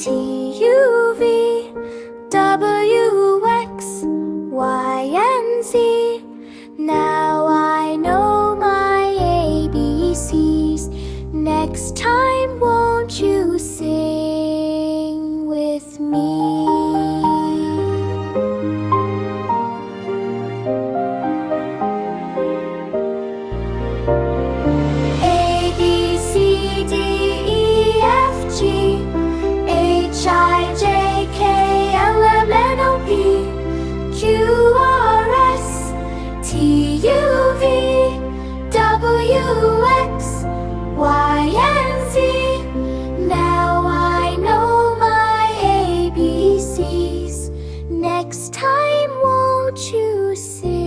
T, U, V, W, X, Y, and Z. Now I know my ABCs. Next time, won't you sing with me? A, B, C, D, E, F, G, H, I, J, K, L, M, N, O, P, Q, R, S, T, U, V, W, X, Y, and Z. Now I know my ABCs. Next time, won't you sing?